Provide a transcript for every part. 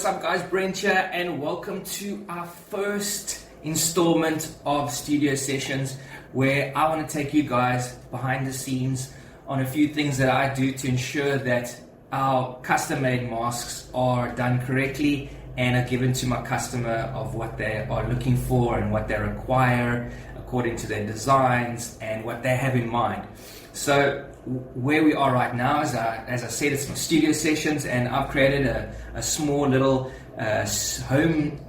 up guys, Brent here, and welcome to our first installment of studio sessions where I want to take you guys behind the scenes on a few things that I do to ensure that our custom made masks are done correctly and are given to my customer of what they are looking for and what they require according to their designs and what they have in mind. So where we are right now is, as I said, it's studio sessions, and I've created a small little home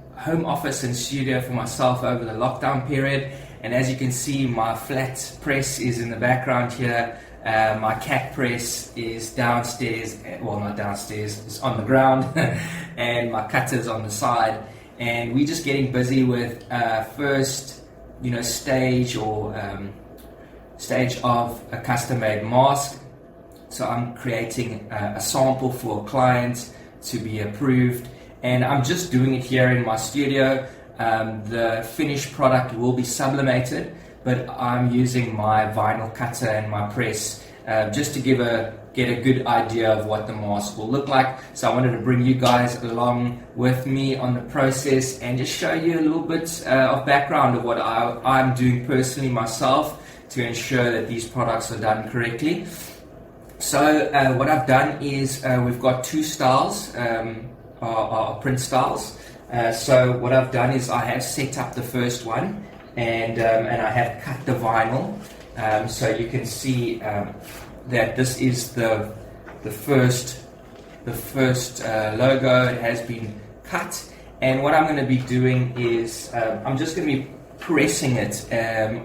office and studio for myself over the lockdown period. And as you can see, my flat press is in the background here. My cat press is downstairs, well, not downstairs, it's on the ground, and my cutter's on the side. And we're just getting busy with first, stage of a custom-made mask. So I'm creating a sample for a client to be approved, and I'm just doing it here in my studio. The finished product will be sublimated, but I'm using my vinyl cutter and my press just to get a good idea of what the mask will look like. So I wanted to bring you guys along with me on the process and just show you a little bit of background of what I'm doing personally myself to ensure that these products are done correctly. So what I've done is we've got two styles, our print styles. So what I've done is I have set up the first one, and I have cut the vinyl. So you can see that this is the first logo. It has been cut, and what I'm going to be doing is I'm just going to be pressing it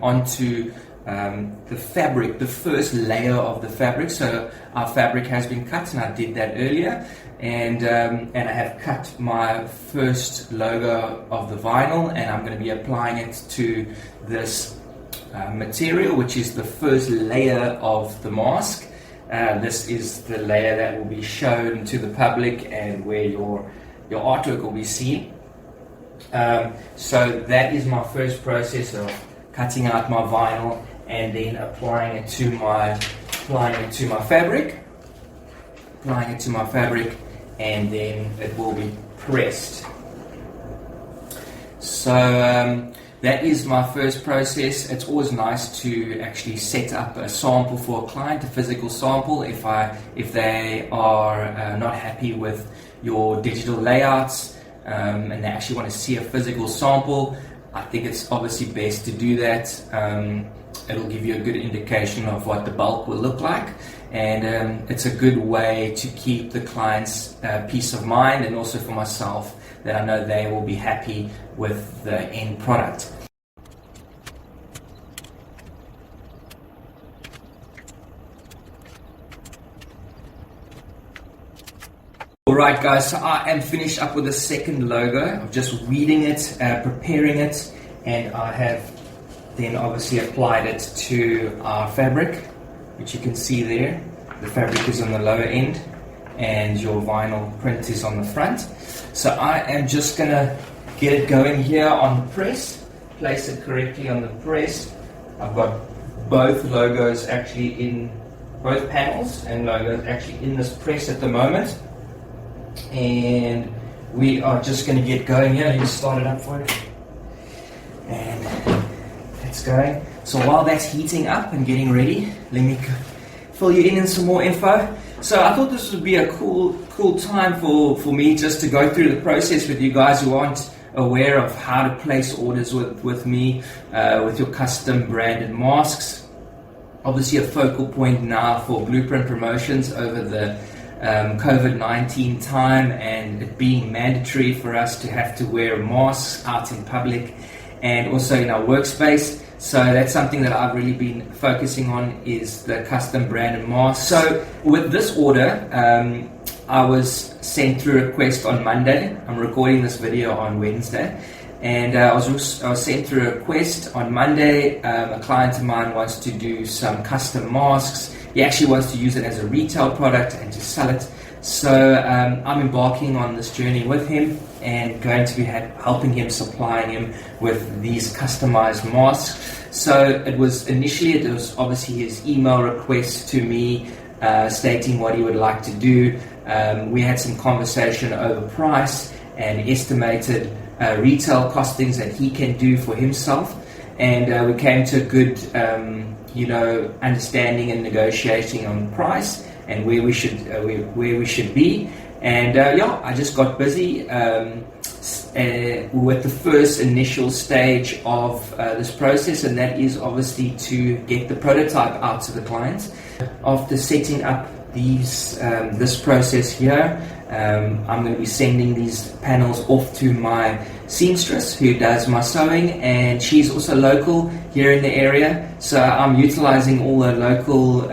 onto the fabric, the first layer of the fabric. So our fabric has been cut, and I did that earlier, and I have cut my first logo of the vinyl, and I'm going to be applying it to this material, which is the first layer of the mask. This is the layer that will be shown to the public and where your artwork will be seen. So that is my first process of cutting out my vinyl and then applying it to my fabric, and then it will be pressed. So that is my first process. It's always nice to actually set up a sample for a client, a physical sample, if they are not happy with your digital layouts and they actually want to see a physical sample. I think it's obviously best to do that. It'll give you a good indication of what the bulk will look like, and it's a good way to keep the client's peace of mind, and also for myself, that I know they will be happy with the end product. Alright guys, so I am finished up with the second logo. I'm just weeding it, preparing it, and I have then obviously applied it to our fabric, which you can see there. The fabric is on the lower end and your vinyl print is on the front. So I am just gonna get it going here on the press, place it correctly on the press. I've got both logos actually in, both panels and logos actually in this press at the moment. And we are just going to get going here. Let me start it up for you. And it's going. So while that's heating up and getting ready, let me fill you in some more info. So I thought this would be a cool time for me just to go through the process with you guys who aren't aware of how to place orders with me, with your custom branded masks. Obviously a focal point now for Blueprint Promotions over the COVID-19 time, and it being mandatory for us to have to wear masks out in public and also in our workspace. So that's something that I've really been focusing on, is the custom branded mask. So with this order, I was sent through a request on Monday. I'm recording this video on Wednesday, and I was sent through a request on Monday. A client of mine wants to do some custom masks. He actually wants to use it as a retail product and to sell it. So I'm embarking on this journey with him and going to be helping him, supplying him with these customized masks. So it was obviously his email request to me stating what he would like to do. We had some conversation over price, and estimated retail costings that he can do for himself, and we came to a good understanding and negotiating on price and where we should be. And I just got busy with the first initial stage of this process, and that is obviously to get the prototype out to the clients. After setting up this process here, I'm going to be sending these panels off to my seamstress who does my sewing, and she's also local here in the area, so I'm utilizing all the local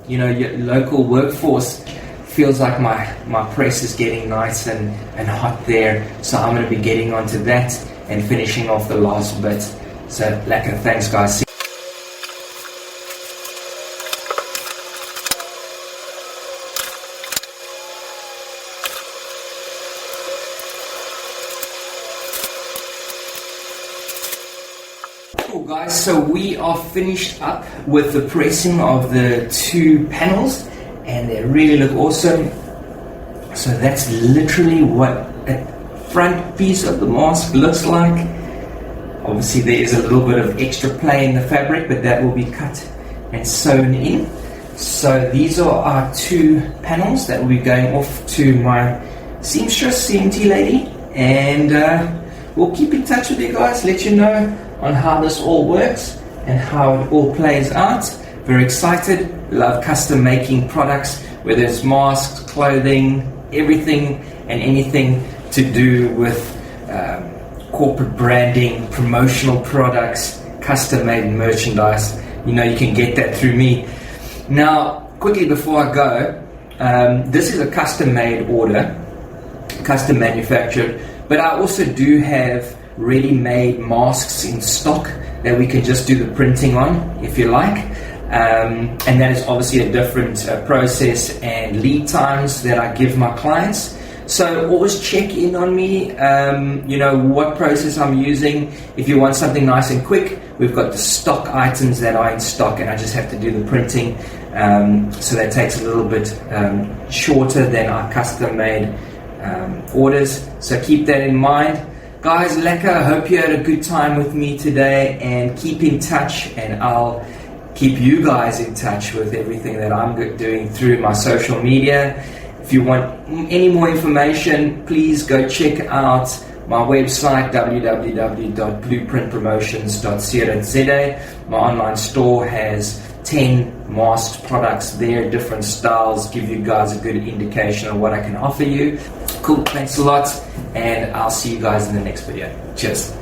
local workforce. Feels like my press is getting nice and hot there, so I'm going to be getting onto that and finishing off the last bit. So lekker, thanks guys. Cool guys, so we are finished up with the pressing of the two panels, and they really look awesome. So that's literally what a front piece of the mask looks like. Obviously there is a little bit of extra play in the fabric, but that will be cut and sewn in. So these are our two panels that will be going off to my seamstress, CMT lady, and we'll keep in touch with you guys, let you know on how this all works and how it all plays out. Very excited, love custom making products, whether it's masks, clothing, everything and anything to do with corporate branding, promotional products, custom made merchandise. You can get that through me. Now, quickly before I go, this is a custom made order, custom manufactured, but I also do have ready-made masks in stock that we can just do the printing on if you like. And that is obviously a different process and lead times that I give my clients. So always check in on me, what process I'm using. If you want something nice and quick, we've got the stock items that are in stock, and I just have to do the printing. So that takes a little bit shorter than our custom made orders. So keep that in mind. Guys, lekker, I hope you had a good time with me today, and keep in touch, and I'll keep you guys in touch with everything that I'm doing through my social media. If you want any more information, please go check out my website, www.blueprintpromotions.co.za. My online store has 10 masked products there, different styles, give you guys a good indication of what I can offer you. Cool, thanks a lot, and I'll see you guys in the next video. Cheers.